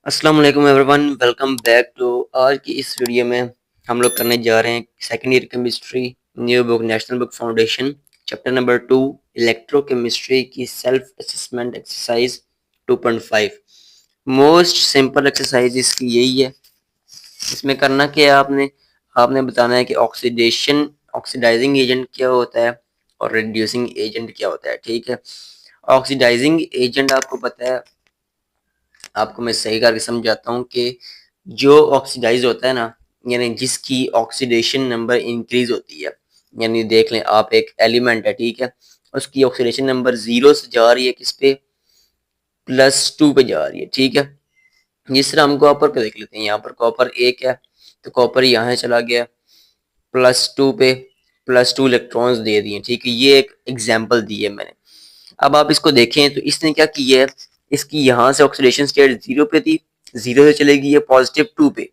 अस्सलाम वालेकुम everyone, welcome back to. आज की इस वीडियो में हम लोग करने जा रहे हैं second year chemistry new book national book foundation chapter number 2 electrochemistry की self assessment exercise 2.5। Most simple exercise इसकी यही है। इसमें करना क्या है, आपने आपने बताना है कि ऑक्सीडेशन ऑक्सीडाइजिंग एजेंट क्या होता है और रिड्यूसिंग एजेंट क्या होता है। ठीक है, ऑक्सीडाइजिंग एजेंट आपको पता है, आपको मैं सही करके समझाता हूँ कि जो ऑक्सीडाइज होता है ना, यानी जिसकी ऑक्सीडेशन नंबर इंक्रीज होती है। यानी देख लें आप, एक एलिमेंट है, ठीक है, उसकी ऑक्सीडेशन नंबर 0 से जा रही है किस पे, +2 पे जा रही है। ठीक है, जिस तरह हम कॉपर पे देख लेते हैं, यहाँ पर कॉपर 1 है तो कॉपर यहाँ चला गया +2 पे, +2 इलेक्ट्रॉन्स दे दिए। ठीक है, ये एक एग्जाम्पल दी है मैंने। अब आप इसको देखें तो इसने क्या किया है, इसकी यहाँ से ऑक्सीडेशन स्टेट 0 पे थी, 0 से चलेगी ये +2 पे।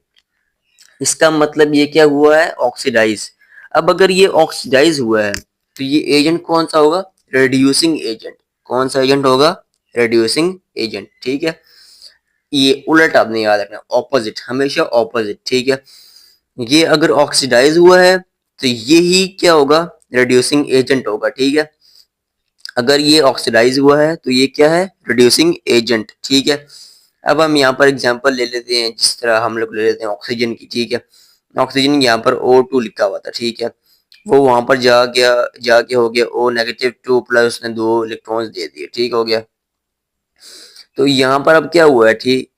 इसका मतलब ये क्या हुआ है, ऑक्सीडाइज। अब अगर ये ऑक्सीडाइज हुआ है तो ये एजेंट कौन सा होगा, रिड्यूसिंग एजेंट। कौन सा एजेंट होगा, रिड्यूसिंग एजेंट। ठीक है, ये उलट आपने याद रखना, ऑपोजिट, हमेशा ऑपोजिट। ठीक है, ये अगर ऑक्सीडाइज हुआ है तो ये ही क्या होगा, रिड्यूसिंग एजेंट होगा। ठीक है, अगर ये ऑक्सीडाइज हुआ है तो ये क्या है, रिड्यूसिंग एजेंट। ठीक है, अब हम यहाँ पर एग्जांपल ले लेते हैं, जिस तरह हम लोग ले लेते हैं ऑक्सीजन की। ठीक है, ऑक्सीजन यहाँ पर O2 लिखा हुआ था। ठीक है, वो वहां पर जाके हो गया O-2 प्लस, उसने 2 इलेक्ट्रॉन्स दे दिए। ठीक हो गया, तो यहाँ पर अब क्या हुआ है, ठीक,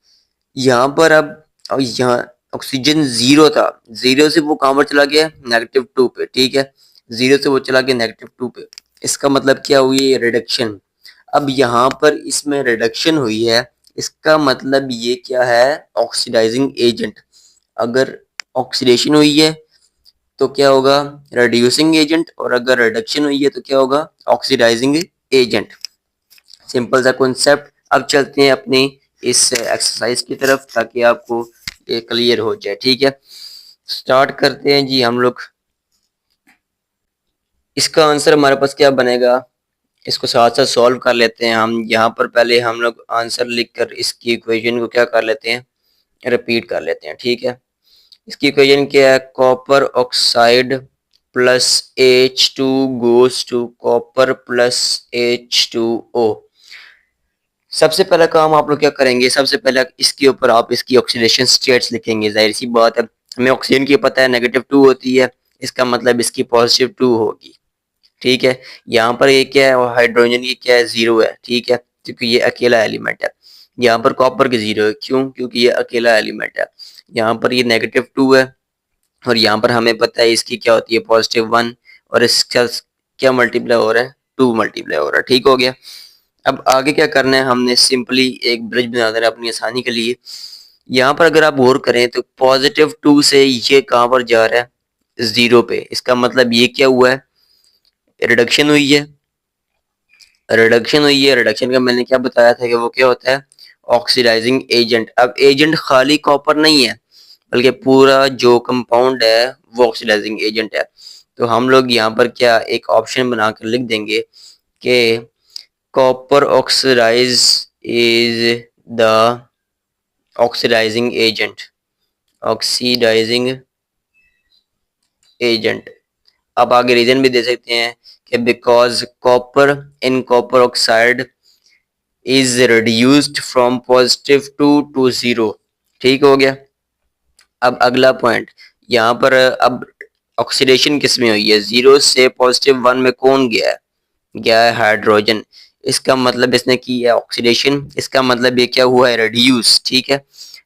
यहाँ पर अब यहाँ ऑक्सीजन 0 था, 0 से वो कहाँ पर चला गया, -2 पे। ठीक है, 0 से वो चला गया -2 पे। इसका मतलब क्या हुई, रिडक्शन। अब यहाँ पर इसमें रिडक्शन हुई है, इसका मतलब ये क्या है, ऑक्सीडाइजिंग एजेंट। अगर ऑक्सीडेशन हुई है तो क्या होगा, रिड्यूसिंग एजेंट, और अगर रिडक्शन हुई है तो क्या होगा, ऑक्सीडाइजिंग एजेंट। सिंपल सा कॉन्सेप्ट। अब चलते हैं अपनी इस एक्सरसाइज की तरफ ताकि आपको ये क्लियर हो जाए। ठीक है, स्टार्ट करते हैं जी हम लोग। इसका आंसर हमारे पास क्या बनेगा, इसको साथ साथ सॉल्व कर लेते हैं हम। यहाँ पर पहले हम लोग आंसर लिखकर इसकी इक्वेशन को क्या कर लेते हैं, रिपीट कर लेते हैं। ठीक है, इसकी इक्वेशन क्या है, copper oxide plus H2 goes to copper plus H2O। सबसे पहला काम आप लोग क्या करेंगे, सबसे पहले इसके ऊपर आप इसकी ऑक्सीडेशन स्टेट्स लिखेंगे। जाहिर सी बात है, हमें ऑक्सीजन की पता है -2 होती है, इसका मतलब इसकी +2 होगी। ठीक है, यहाँ पर ये क्या है, और हाइड्रोजन की क्या है, 0 है। ठीक है, क्योंकि ये अकेला एलिमेंट है। यहाँ पर कॉपर की 0 है, क्यों, क्योंकि ये अकेला एलिमेंट है। यहाँ पर ये -2 है, और यहाँ पर हमें पता है इसकी क्या होती है, +1, और इसका क्या मल्टीप्लाई हो रहा है, 2 मल्टीप्लाई हो रहा है। ठीक हो गया, अब आगे क्या करना है, हमने सिंपली एक ब्रिज बना देना अपनी आसानी के लिए। यहाँ पर अगर आप गौर करें तो +2 से ये कहाँ पर जा रहा है, 0 पे। इसका मतलब ये क्या हुआ है, रिडक्शन हुई है। रिडक्शन हुई है, रिडक्शन का मैंने क्या बताया था कि वो क्या होता है, ऑक्सीडाइजिंग एजेंट। अब एजेंट खाली कॉपर नहीं है, बल्कि पूरा जो कंपाउंड है वो ऑक्सीडाइजिंग एजेंट है। तो हम लोग यहाँ पर क्या एक ऑप्शन बनाकर लिख देंगे कि copper oxidise is the oxidising agent, oxidising agent. अब आगे रीजन भी दे सकते हैं कि because copper in copper oxide is reduced from +2 to 0। ठीक हो गया, अब अगला पॉइंट, यहाँ पर अब ऑक्सीडेशन किस में हुई है, 0 से +1 में कौन गया है, गया है हाइड्रोजन। इसका मतलब इसने की है ऑक्सीडेशन, इसका मतलब ये क्या हुआ है, रिड्यूस। ठीक है,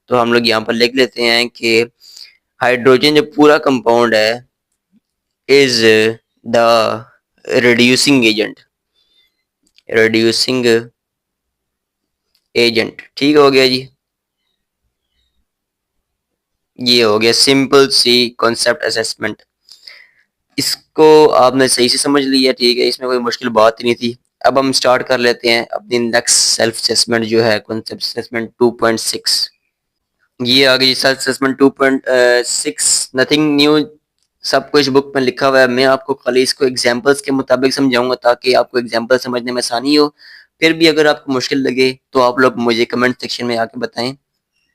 तो हम लोग यहाँ पर लिख लेते हैं कि हाइड्रोजन जो पूरा कंपाउंड है is the reducing agent, reducing agent. ठीक हो गया जी, ये हो गया सिंपल सी कॉन्सेप्ट असेसमेंट। इसको आपने सही से समझ लिया। ठीक है, इसमें कोई मुश्किल बात ही नहीं थी। अब हम स्टार्ट कर लेते हैं अपनी नेक्स्ट सेल्फ असेसमेंट जो है, कॉन्सेप्ट असेसमेंट 2.6। ये आ गई सेल्फ असेसमेंट 2.6, नथिंग न्यू, सब कुछ बुक में लिखा हुआ है। मैं आपको खाली इसको एग्जांपल्स के मुताबिक समझाऊंगा ताकि आपको एग्जांपल समझने में आसानी हो। फिर भी अगर आपको मुश्किल लगे तो आप लोग मुझे कमेंट सेक्शन में आके बताएं,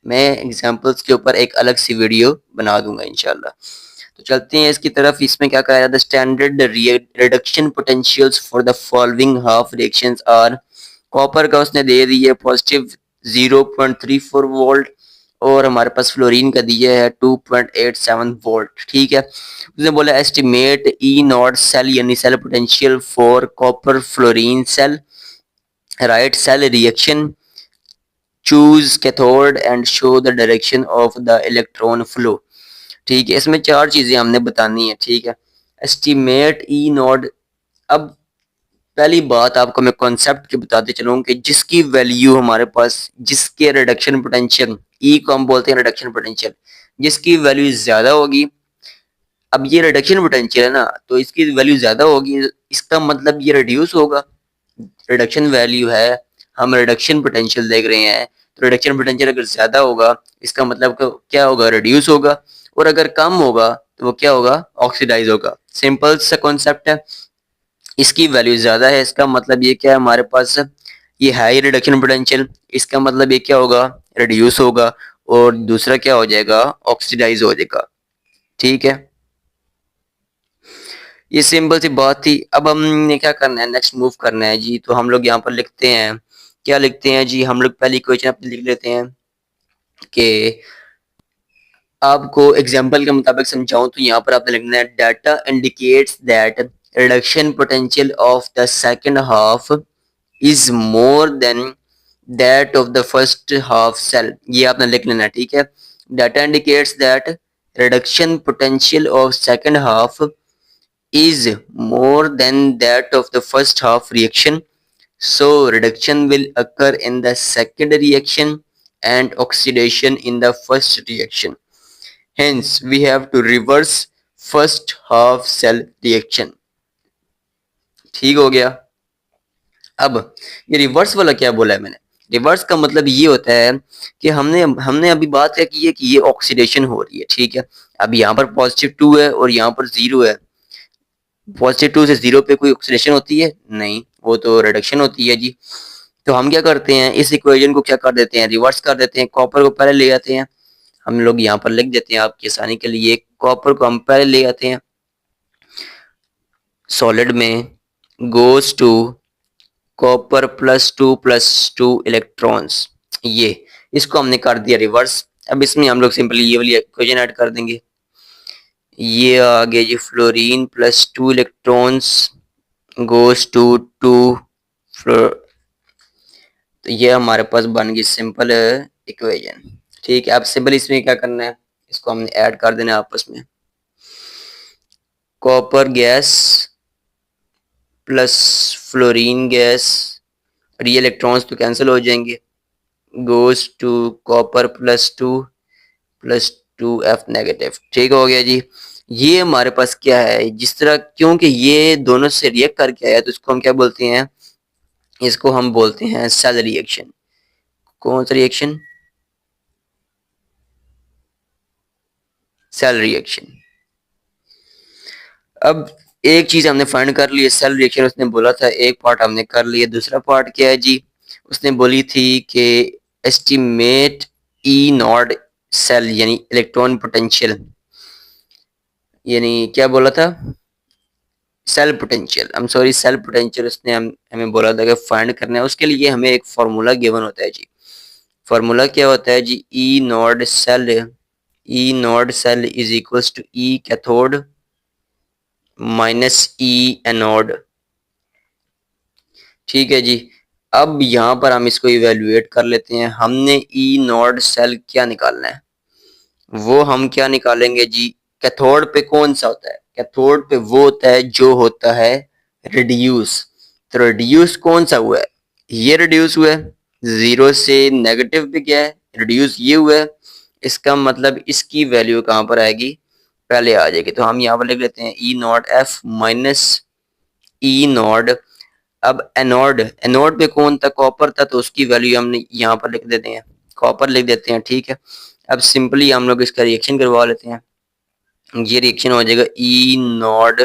मैं एग्जांपल्स के ऊपर एक अलग सी वीडियो बना दूंगा इंशाल्लाह। तो चलते हैं इसकी तरफ। इसमें क्या कहा जाता है, standard reduction potentials for the following half reactions are. Copper का उसने दे दिया पॉजिटिव 0.34 वोल्ट, और हमारे पास फ्लोरीन का दिया है 2.87 वोल्ट। ठीक है, उसने बोला एस्टिमेट ई नॉट सेल यानी cell potential for copper fluorine cell, write cell reaction, choose cathode and show the direction of the electron flow. ठीक है, इसमें चार चीजें हमने बतानी है। ठीक है, एस्टिमेट ई नॉट। अब पहली बात आपको मैं कॉन्सेप्ट की बताते चलूँ कि जिसकी वैल्यू हमारे पास, जिसके रिडक्शन पोटेंशियल, ई को हम बोलते हैं रिडक्शन पोटेंशियल, जिसकी वैल्यू ज्यादा होगी। अब ये रिडक्शन पोटेंशियल है ना, तो इसकी वैल्यू ज्यादा होगी, इसका मतलब ये रिड्यूस होगा। रिडक्शन वैल्यू है, हम रिडक्शन पोटेंशियल देख रहे हैं, तो रिडक्शन पोटेंशियल अगर ज्यादा होगा इसका मतलब क्या होगा, रिड्यूस होगा। और अगर कम होगा तो वो क्या होगा, ऑक्सीडाइज होगा। सिंपल सा कॉन्सेप्ट है। इसकी वैल्यू ज्यादा है, इसका मतलब ये क्या है, हमारे पास ये हाई रिडक्शन पोटेंशियल, इसका मतलब ये क्या होगा, रिड्यूस होगा। और दूसरा क्या हो जाएगा, ऑक्सीडाइज हो जाएगा। ठीक है, ये सिंपल सी बात थी। अब हमने क्या करना है, नेक्स्ट मूव करना है जी। तो हम लोग यहाँ पर लिखते हैं, क्या लिखते हैं जी, हम लोग पहली इक्वेशन अपनी लिख लेते हैं कि आपको एग्जांपल के मुताबिक समझाऊं तो यहाँ पर आपने लिखना है data indicates that reduction potential of the second half is more than that of the first half cell. ये आपने लिख लेना है। ठीक है, data indicates that reduction potential of second half is more than that of the first half reaction, so reduction will occur in the second reaction and oxidation in the first reaction. Hence we have to reverse first half cell reaction. ठीक हो गया। अब ये reverse वाला क्या बोला है मैंने, रिवर्स का मतलब ये होता है कि हमने हमने अभी बात क्या की है कि ये ऑक्सीडेशन हो रही है। ठीक है, अब यहाँ पर पॉजिटिव 2 है और यहाँ पर 0 है। पॉजिटिव 2 से 0 पे कोई ऑक्सीडेशन होती है नहीं, वो तो रिडक्शन होती है जी। तो हम क्या करते हैं, इस इक्वेशन को क्या कर देते हैं, रिवर्स कर देते हैं। कॉपर को पहले ले आते हैं, हम लोग यहाँ पर लिख देते हैं आपकी आसानी के लिए। कॉपर को हम पहले ले आते हैं सॉलिड में, गोज टू कॉपर +2 इलेक्ट्रॉन्स, ये इसको हमने कर दिया रिवर्स। अब इसमें हम लोग सिंपली ये वाली इक्वेशन ऐड कर देंगे। ये आ गया जी, fluorine +2 electrons goes to floor. तो ये हमारे पास बन गई सिंपल इक्वेशन। ठीक है, अब सिंपल इसमें क्या करना है, इसको हमने ऐड कर देना है आपस में। Copper gas plus fluorine gas, और ये इलेक्ट्रॉन्स तो कैंसिल हो जाएंगे, goes to copper +2 F negative. ठीक हो गया जी। ये हमारे पास क्या है, जिस तरह, क्योंकि ये दोनों से रिएक्ट करके आया तो इसको हम क्या बोलते हैं, इसको हम बोलते हैं सेल रिएक्शन। कौन सा रिएक्शन, सेल रिएक्शन। अब एक चीज हमने फाइंड कर ली है, सेल रिएक्शन उसने बोला था, एक पार्ट हमने कर लिया। दूसरा पार्ट क्या है जी, उसने बोली थी कि एस्टिमेट ई नॉट सेल यानी इलेक्ट्रॉन पोटेंशियल, यानी क्या बोला था, cell potential, I am sorry cell potential. उसने हमें बोला था कि फाइंड करना है, उसके लिए हमें एक फार्मूला गिवन होता है जी। फार्मूला क्या होता है जी, E not cell is equals to E cathode minus E anode. ठीक है जी। अब यहाँ पर हम इसको इवेल्युएट कर लेते हैं। हमने ई नॉट सेल क्या निकालना है, वो हम क्या निकालेंगे जी, कैथोड पे कौन सा होता है, कैथोड पे वो होता है जो होता है रिड्यूस। तो रिड्यूस कौन सा हुआ है, ये रिड्यूस हुआ है, 0 से नेगेटिव पे गया है, रिड्यूस ये हुआ है। इसका मतलब इसकी वैल्यू कहाँ पर आएगी, पहले आ जाएगी। तो हम यहाँ पर लिख लेते हैं E naught F minus E naught. अब एनोड, एनोड पे कौन था, कॉपर था, तो उसकी वैल्यू हमने यहाँ पर लिख देते हैं, कॉपर लिख देते हैं। ठीक है, अब सिंपली हम लोग इसका रिएक्शन करवा लेते हैं। ये रिएक्शन हो जाएगा E not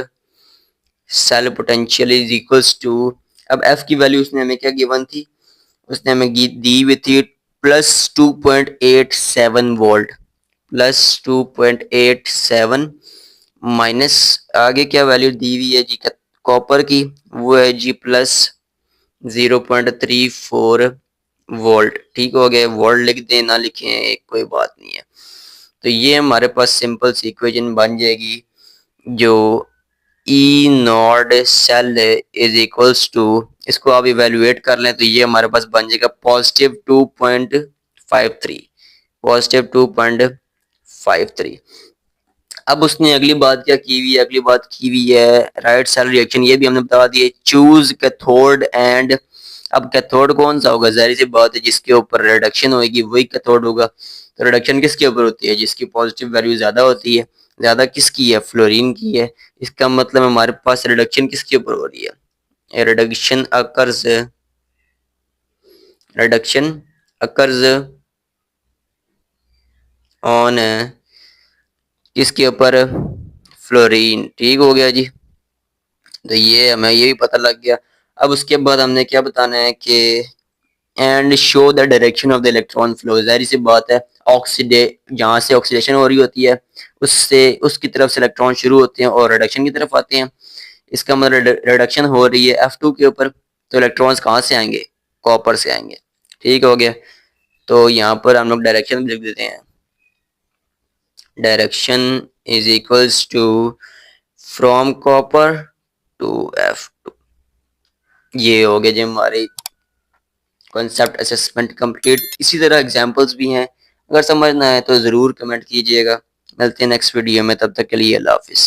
cell potential is equals to, अब एफ की वैल्यू उसने हमें क्या गिवन थी, उसने हमें दी हुई थी प्लस 2.87 वोल्ट, प्लस 2.87 माइनस आगे क्या वैल्यू दी हुई है जी कॉपर की, वो है जी प्लस 0.34 वोल्ट। ठीक हो गया, वोल्ट लिख दें ना लिखें कोई बात नहीं है। तो ये हमारे पास सिंपल सी इक्वेशन बन जाएगी जो E not cell is equals to, इसको आप इवेल्युएट कर लें तो ये हमारे पास बन जाएगा पॉजिटिव 2.53, पॉजिटिव 2.53। अब उसने अगली बात क्या की हुई है, अगली बात की हुई है राइट सेल रिएक्शन, ये भी हमने बता दिया। चूज कैथोड एंड, अब कैथोड कौन सा होगा, जाहिर सी बात है जिसके ऊपर रिडक्शन होगी वही कैथोड होगा। तो रिडक्शन किसके ऊपर होती है, जिसकी पॉजिटिव वैल्यू ज्यादा होती है। ज्यादा किसकी है, फ्लोरीन की है। इसका मतलब हमारे पास रिडक्शन किसके ऊपर हो रही है, reduction occurs, reduction occurs on किसके ऊपर, फ्लोरीन। ठीक हो गया जी, तो ये हमें ये भी पता लग गया। अब उसके बाद हमने क्या बताना है कि and show the direction of the electron flow, जाहिर सी बात है ऑक्सीडे जहाँ से ऑक्सीडेशन हो रही होती है उससे उसकी तरफ से इलेक्ट्रॉन शुरू होते हैं और रिडक्शन की तरफ आते हैं। इसका मतलब रिडक्शन हो रही है F2 के ऊपर, तो इलेक्ट्रॉन्स कहाँ से आएंगे, कॉपर से आएंगे। ठीक हो गया, तो यहाँ पर हम लोग डायरेक्शन लिख देते हैं, direction is equals to from copper to F2। ये हो गया जी हमारी कॉन्सेप्ट असेसमेंट कंप्लीट। इसी तरह एग्जांपल्स भी हैं, अगर समझना है तो ज़रूर कमेंट कीजिएगा। मिलते हैं नेक्स्ट वीडियो में, तब तक के लिए अल्लाह हाफिज़।